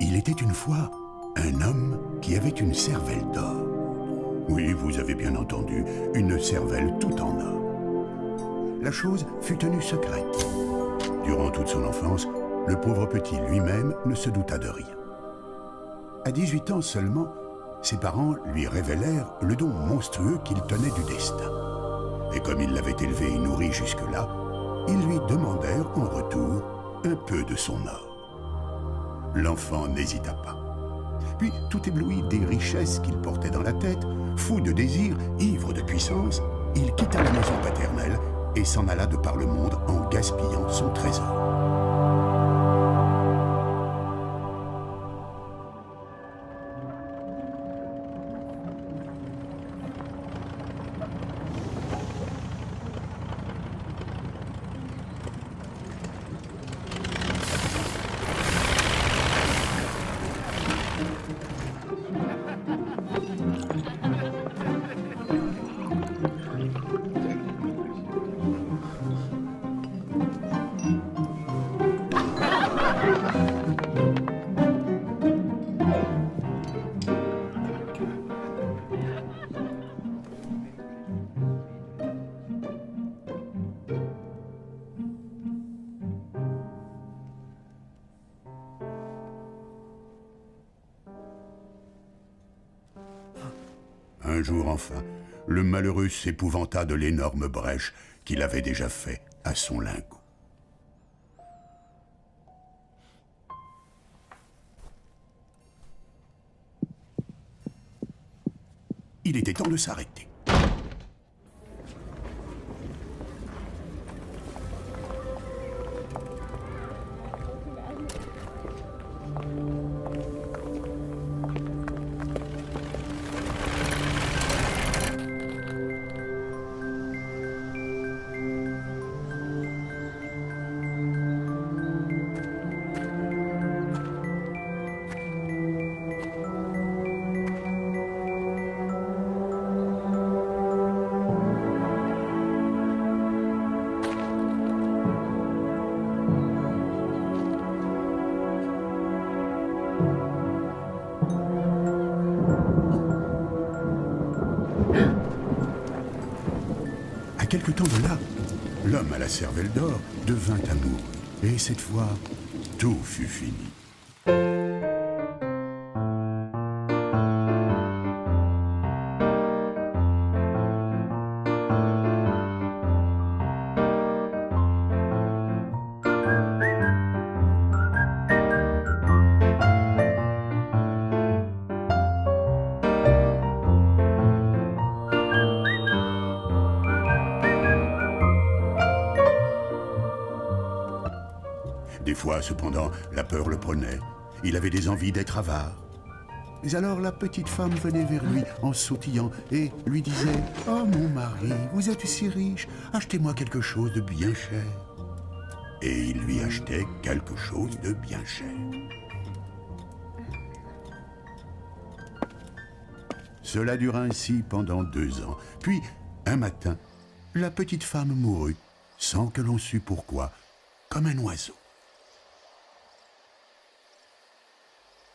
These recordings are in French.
Il était une fois un homme qui avait une cervelle d'or. Oui, vous avez bien entendu, une cervelle tout en or. La chose fut tenue secrète. Durant toute son enfance, le pauvre petit lui-même ne se douta de rien. À 18 ans seulement, ses parents lui révélèrent le don monstrueux qu'il tenait du destin. Et comme ils l'avaient élevé et nourri jusque-là, ils lui demandèrent en retour un peu de son or. L'enfant n'hésita pas. Puis, tout ébloui des richesses qu'il portait dans la tête, fou de désir, ivre de puissance, il quitta la maison paternelle et s'en alla de par le monde en gaspillant son trésor. Un jour enfin, le malheureux s'épouvanta de l'énorme brèche qu'il avait déjà fait à son lingot. Il était temps de s'arrêter. À quelque temps de là, l'homme à la cervelle d'or devint amoureux. Et cette fois, tout fut fini. Des fois, cependant, la peur le prenait. Il avait des envies d'être avare. Mais alors la petite femme venait vers lui en sautillant et lui disait « Oh mon mari, vous êtes si riche, achetez-moi quelque chose de bien cher. » Et il lui achetait quelque chose de bien cher. Cela dura ainsi pendant 2 ans. Puis, un matin, la petite femme mourut, sans que l'on sût pourquoi, comme un oiseau.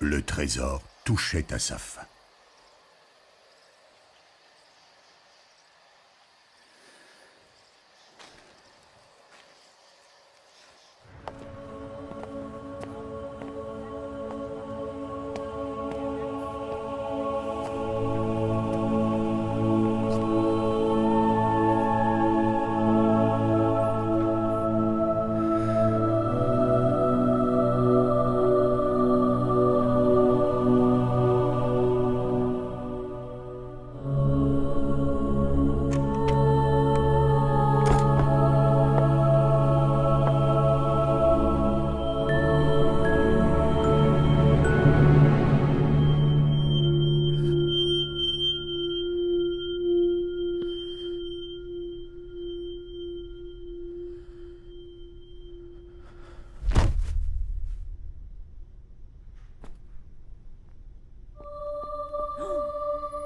Le trésor touchait à sa fin.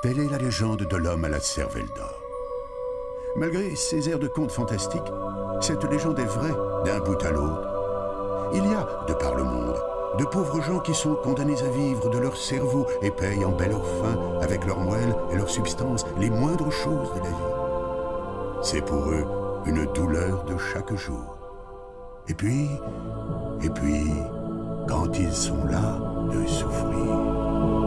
Telle est la légende de l'homme à la cervelle d'or. Malgré ses airs de conte fantastique, cette légende est vraie d'un bout à l'autre. Il y a, de par le monde, de pauvres gens qui sont condamnés à vivre de leur cerveau et payent en belle heure fin, avec leur moelle et leur substance, les moindres choses de la vie. C'est pour eux une douleur de chaque jour. Et puis, quand ils sont là, de souffrir.